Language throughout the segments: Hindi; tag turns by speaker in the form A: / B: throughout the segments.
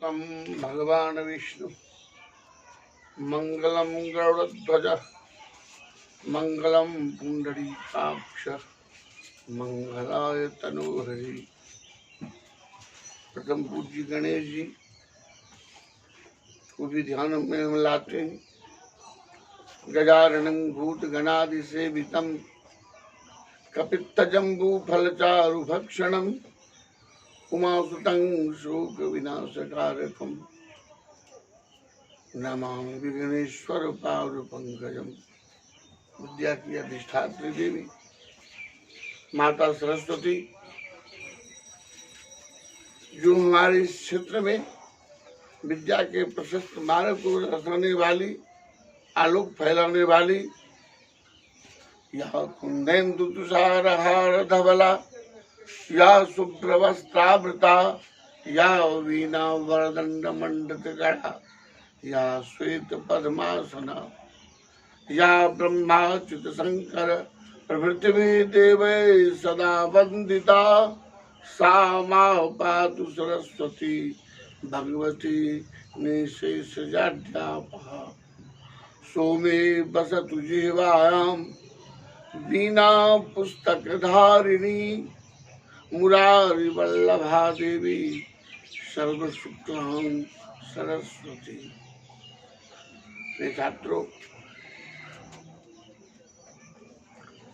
A: सूक्तम भगवान विष्णु मंगलम गरुड़ध्वज मंगलम पुंडरीकाक्ष मंगलाय तनोहरि। प्रथम पूज्य गणेश जी को भी ध्यान में हम लाते हैं। गजाननं भूत गणादि सेवितम् कपित्थजम्बू फलचारु भक्षणम् उमासुतं शोक विनाशकारकम् नमामि विघ्नेश्वर पाद पंकजम। विद्या की अधिष्ठात्री देवी माता सरस्वती जो हमारे इस क्षेत्र में विद्या के प्रशस्त मार्ग को रखने वाली, आलोक फैलाने वाली, या कुंदेन्दु तुषारहार धवला, या शुभ्रवस्त्रावृता, या वीणा वरदंड मंडित गणा, या श्वेत पद्मासना, या ब्रह्माच्युत शंकर प्रभृति देवै सदा वंदिता, सा मां पातु सरस्वती भगवती निशेषजाड्यापहा। सोमे बसतु जिह्वायां वीणा पुस्तकधारिणी, मुरारी वल्लभा देवी सर्वशुक्लां सरस्वती। प्रिय छात्रों,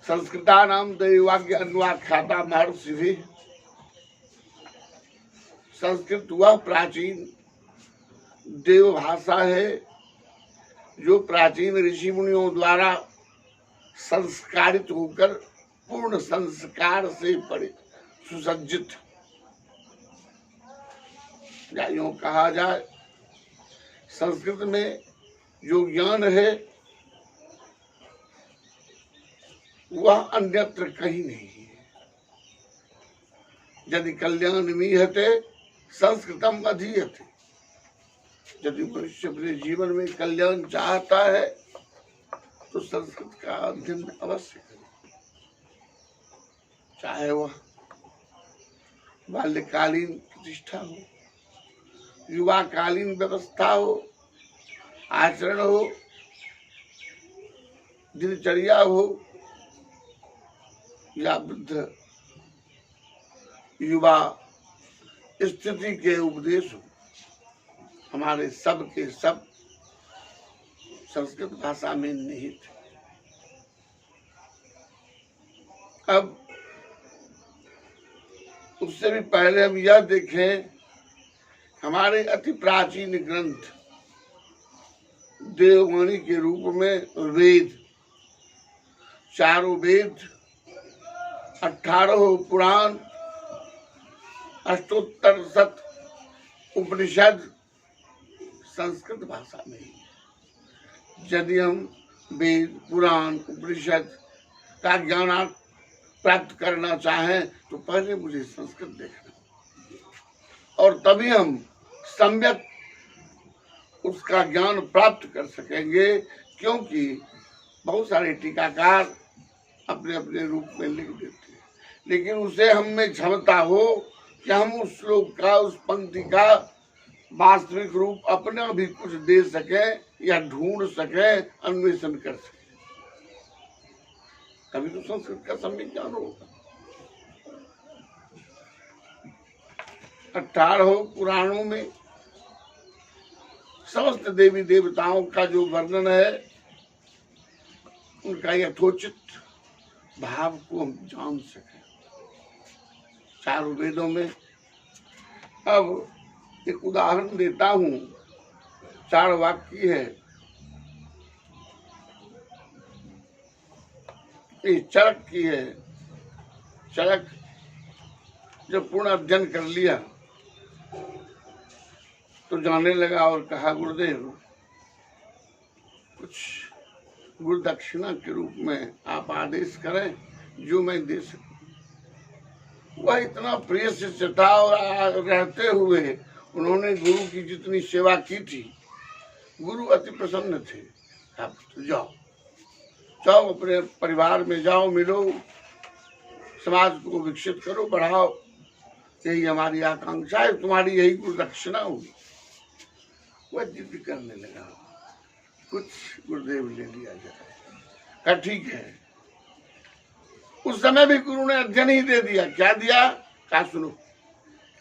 A: संस्कृतानां दैवाज्ञ अन्वाख्याता महर्षि। संस्कृत वह प्राचीन देव भाषा है जो प्राचीन ऋषि मुनियों द्वारा संस्कारित होकर पूर्ण संस्कार से सुसज्जित, या यूं कहा जाए संस्कृत में जो ज्ञान है वह अन्यत्र कहीं नहीं है। यदि कल्याण मीहते संस्कृतम अधीयते। यदि मनुष्य अपने जीवन में कल्याण चाहता है तो संस्कृत का अध्ययन अवश्य करे, चाहे वह बाल्यकालीन प्रतिष्ठा हो, युवाकालीन व्यवस्था हो, आचरण हो, दिनचर्या हो, या वृद्ध युवा स्थिति के उपदेश हो। हमारे सब के सब संस्कृत भाषा में निहित। अब उससे भी पहले हम यह देखें, हमारे अति प्राचीन ग्रंथ देववाणी के रूप में वेद, चारों वेद, 18 पुराण, अष्टोत्तर शत उपनिषद संस्कृत भाषा में ही। यदि हम वेद, पुराण, उपनिषद का ज्ञान प्राप्त करना चाहें तो पहले मुझे संस्कृत देखना, और तभी हम सम्यक उसका ज्ञान प्राप्त कर सकेंगे। क्योंकि बहुत सारे टीकाकार अपने अपने रूप में लिख देते हैं, लेकिन उसे हम में क्षमता हो कि हम उस श्लोक का, उस पंक्ति का वास्तविक रूप अपना भी कुछ दे सके या ढूंढ सके, अन्वेषण कर सके, तभी तो संस्कृत का सम्यक ज्ञान होगा। 18 पुराणों में समस्त देवी देवताओं का जो वर्णन है, उनका यथोचित भाव को हम जान सके। चारों वेदों में, अब एक उदाहरण देता हूँ, 4 वाक्य है। ये चरक की है। चरक जब पूर्ण अध्ययन कर लिया तो जाने लगा और कहा, गुरुदेव कुछ गुरु दक्षिणा के रूप में आप आदेश करें जो मैं दे सकूं। वह इतना प्रिय शिष्य था और रहते हुए उन्होंने गुरु की जितनी सेवा की थी, गुरु अति प्रसन्न थे। आप जाओ जाओ, अपने परिवार में जाओ, मिलो, समाज को विकसित करो, बढ़ाओ, यही हमारी आकांक्षा है, तुम्हारी यही गुरु दक्षिणा होगी। वह जिद करने लगा कुछ गुरुदेव ले लिया जाए। कहा ठीक है। उस समय भी गुरु ने अध्ययन ही दे दिया। क्या दिया? कहा सुनो,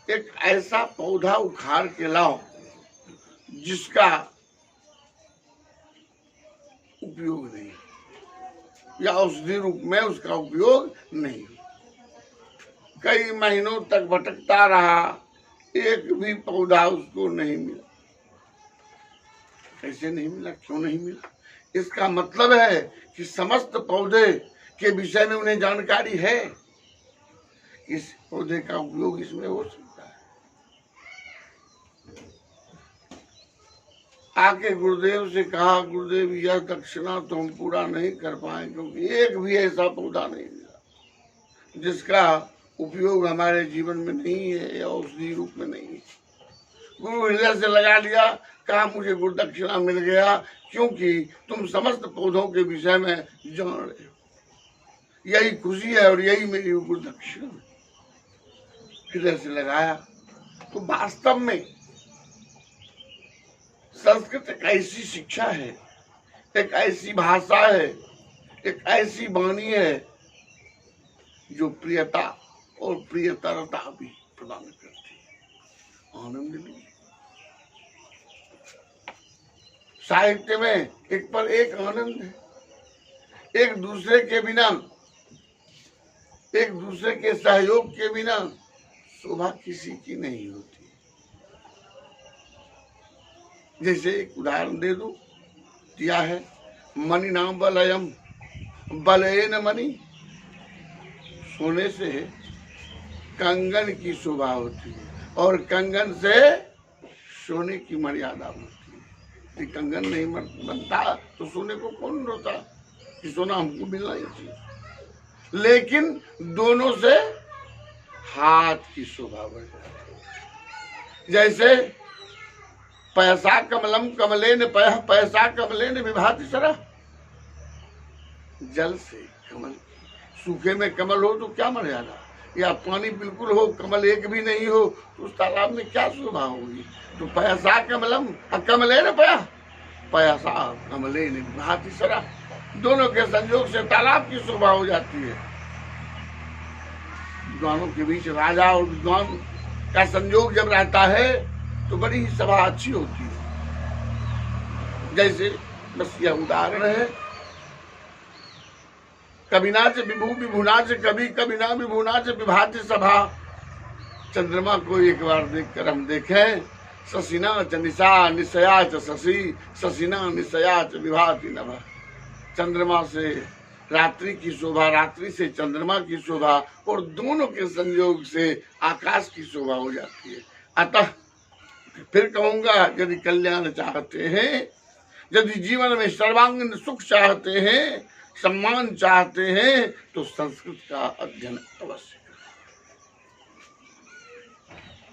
A: एक ऐसा पौधा उखाड़ के लाओ जिसका उपयोग नहीं या औषधि रूप में उसका उपयोग नहीं। कई महीनों तक भटकता रहा, एक भी पौधा उसको नहीं मिला। कैसे नहीं मिला? क्यों नहीं मिला? इसका मतलब है कि समस्त पौधे के विषय में उन्हें जानकारी है। इस पौधे का उपयोग इसमें हो सकता है। आके गुरुदेव से कहा, गुरुदेव यह दक्षिणा तो हम पूरा नहीं कर पाए, क्योंकि एक भी ऐसा पौधा नहीं मिला जिसका उपयोग हमारे जीवन में नहीं है या औषधि रूप में नहीं है। गुरु हृदय से लगा लिया। कहा मुझे गुरु दक्षिणा मिल गया, क्योंकि तुम समस्त पौधों के विषय में जान रहे हो। यही खुशी है और यही मेरी गुरु दक्षिणा। हृदय से लगाया। तो वास्तव में संस्कृत एक ऐसी शिक्षा है, एक ऐसी भाषा है, एक ऐसी वाणी है जो प्रियता और प्रियतरता भी प्रदान करती है। आनंद भी साहित्य में एक पर एक आनंद है। एक दूसरे के बिना, एक दूसरे के सहयोग के बिना शोभा किसी की नहीं होती। जैसे एक उदाहरण दे दूं, दिया है मणि नाम बलयम बलयन मणि। सोने से कंगन की शोभा होती है और कंगन से सोने की मर्यादा होती है। यदि कंगन नहीं बनता तो सोने को कौन रोता कि सोना हमको मिलना ही चाहिए। लेकिन दोनों से हाथ की शोभा बढ़ जाती है। जैसे पैसा कमलम कमलेन पयः पैसा कमलेन विभाति सरः। जल से कमल, सूखे में कमल हो तो क्या मर्यादा, या पानी बिल्कुल हो कमल एक भी नहीं हो तो उस तालाब में क्या शोभा होगी। तो पैसा कमलम कमलेन पयः पैसा कमलेन विभाति सरः। दोनों के संयोग से तालाब की शोभा हो जाती है। विद्वानों के बीच राजा और विद्वान का संयोग जब रहता है तो बड़ी ही सभा अच्छी होती है। जैसे बस यह उदाहरण है, कविनाच विभू विभुनाच कवि कविना विभुनाच विभाति सभा। चंद्रमा को एक बार देखकर हम देखें, शशिना च निशा निशया च शशि शशिना निशया च विभाति नभः। चंद्रमा से रात्रि की शोभा, रात्रि से चंद्रमा की शोभा और दोनों के संयोग से आकाश की शोभा हो जाती है। अतः फिर कहूंगा, यदि कल्याण चाहते हैं, यदि जीवन में सर्वांगीण सुख चाहते हैं, सम्मान चाहते हैं, तो संस्कृत का अध्ययन अवश्य।